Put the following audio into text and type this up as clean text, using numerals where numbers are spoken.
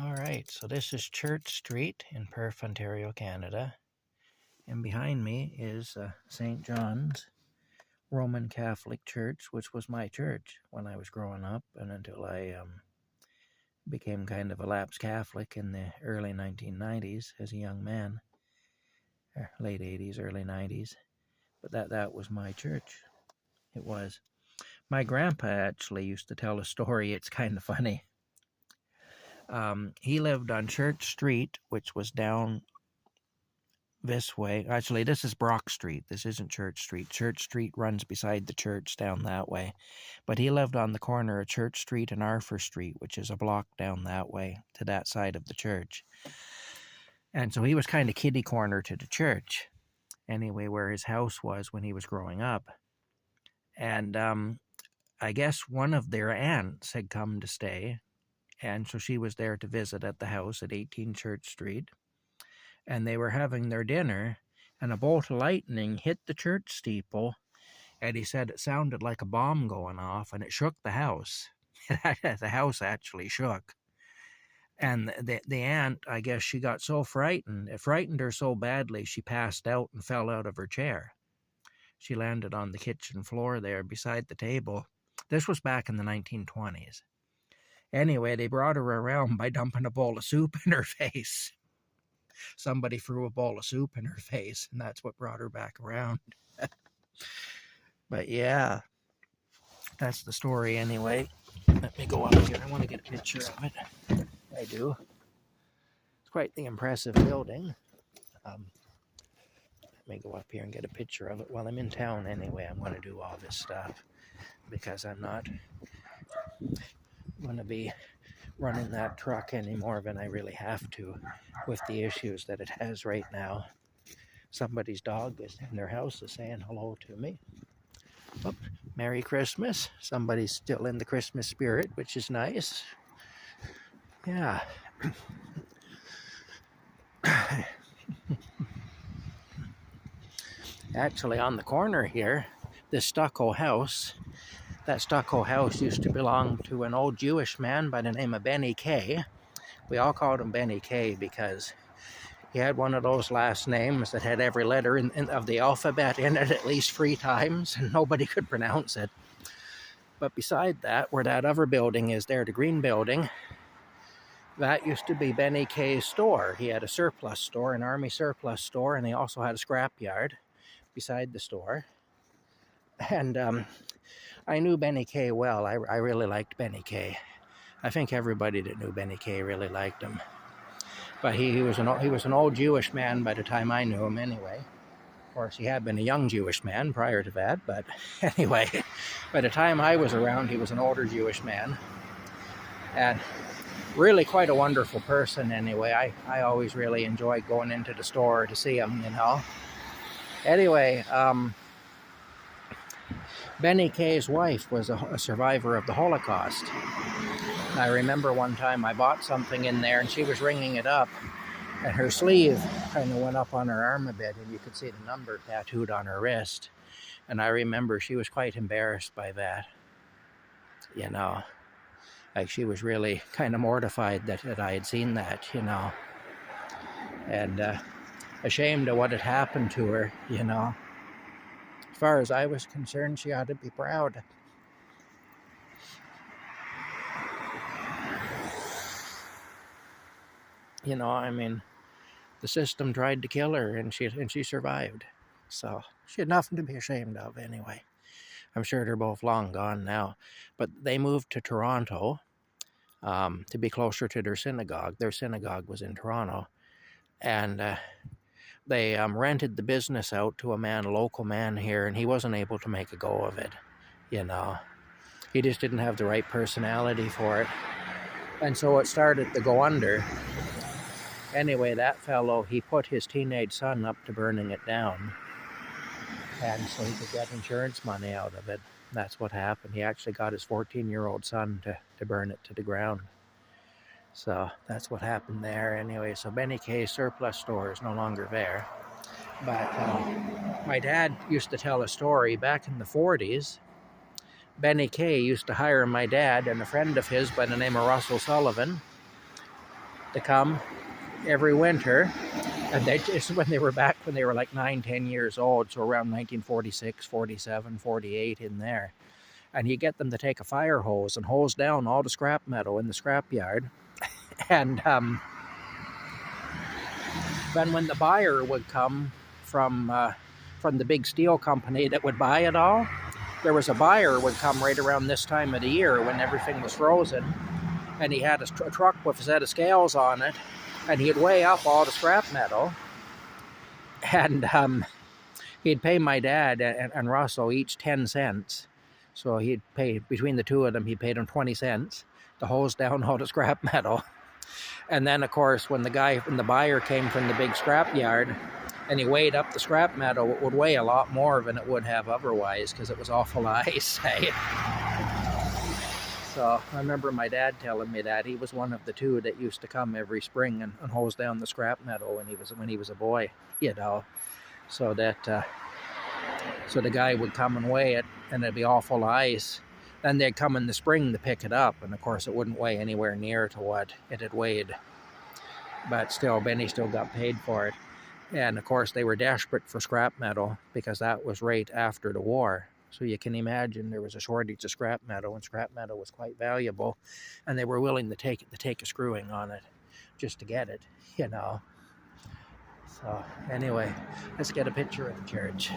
All right, so this is Church Street in Perth, Ontario, Canada. And behind me is St. John's Roman Catholic Church, which was my church when I was growing up and until I became kind of a lapsed Catholic in the early 1990s as a young man, or late 80s, early 90s. But that was my church. It was. My grandpa actually used to tell a story. It's kind of funny. He lived on Church Street, which was down this way. Actually, this is Brock Street. This isn't Church Street. Church Street runs beside the church down that way. But he lived on the corner of Church Street and Arthur Street, which is a block down that way to that side of the church. And so he was kind of kitty corner to the church, anyway, where his house was when he was growing up. And I guess one of their aunts had come to stay, and so she was there to visit at the house at 18 Church Street. And they were having their dinner, and a bolt of lightning hit the church steeple, and he said it sounded like a bomb going off, and it shook the house. The house actually shook. And the aunt, I guess she got so frightened, it frightened her so badly, she passed out and fell out of her chair. She landed on the kitchen floor there beside the table. This was back in the 1920s. Anyway, they brought her around by dumping a bowl of soup in her face. Somebody threw a bowl of soup in her face, and that's what brought her back around. But yeah, that's the story anyway. Let me go up here. I want to get a picture of it. I do. It's quite the impressive building. Let me go up here and get a picture of it. While I'm in town anyway, I'm going to do all this stuff because I'm not going to be running that truck any more than I really have to with the issues that it has right now. Somebody's dog is in their house is saying hello to me. Oh, Merry Christmas. Somebody's still in the Christmas spirit, which is nice. Yeah. Actually, on the corner here, this stucco house, that stucco house used to belong to an old Jewish man by the name of Benny K. We all called him Benny K because he had one of those last names that had every letter of the alphabet in it at least 3 times, and nobody could pronounce it. But beside that, where that other building is there, the green building, that used to be Benny K's store. He had a surplus store, an army surplus store, and he also had a scrapyard beside the store. And I knew Benny K well. I really liked Benny K. I think everybody that knew Benny K really liked him. But he was an old Jewish man by the time I knew him anyway. Of course, he had been a young Jewish man prior to that, but anyway, by the time I was around, he was an older Jewish man. And really quite a wonderful person anyway. I always really enjoyed going into the store to see him, you know. Anyway, Benny K's wife was a survivor of the Holocaust. I remember one time I bought something in there and she was ringing it up and her sleeve kind of went up on her arm a bit and you could see the number tattooed on her wrist. And I remember she was quite embarrassed by that. You know, like she was really kind of mortified that I had seen that, you know. And ashamed of what had happened to her, you know. As far as I was concerned, she ought to be proud. You know, I mean, the system tried to kill her and she survived. So she had nothing to be ashamed of anyway. I'm sure they're both long gone now. But they moved to Toronto to be closer to their synagogue. Their synagogue was in Toronto. And they rented the business out to a local man here, and he wasn't able to make a go of it, you know. He just didn't have the right personality for it. And so it started to go under. Anyway, that fellow, he put his teenage son up to burning it down. And so he could get insurance money out of it. That's what happened. He actually got his 14-year-old son to burn it to the ground. So that's what happened there. Anyway, so Benny K's surplus store is no longer there. But my dad used to tell a story back in the 40s. Benny K used to hire my dad and a friend of his by the name of Russell Sullivan to come every winter. And they just, when they were back, when they were like 9, 10 years old, so around 1946, 47, 48 in there. And you get them to take a fire hose and hose down all the scrap metal in the scrapyard. And then when the buyer would come from the big steel company that would buy it all, there was a buyer would come right around this time of the year when everything was frozen, and he had a truck with a set of scales on it, and he'd weigh up all the scrap metal, and he'd pay my dad and Russell each 10 cents. So he'd pay, between the two of them, he paid them 20 cents to hose down all the scrap metal. And then, of course, when the buyer came from the big scrap yard and he weighed up the scrap metal, it would weigh a lot more than it would have otherwise because it was awful ice. So I remember my dad telling me that he was one of the two that used to come every spring and hose down the scrap metal when he was a boy, you know. So that so the guy would come and weigh it, and it'd be awful ice. Then they'd come in the spring to pick it up, and of course it wouldn't weigh anywhere near to what it had weighed. But still, Benny still got paid for it. And of course they were desperate for scrap metal because that was right after the war. So you can imagine there was a shortage of scrap metal, and scrap metal was quite valuable, and they were willing to take a screwing on it just to get it, you know. So anyway, let's get a picture of the church.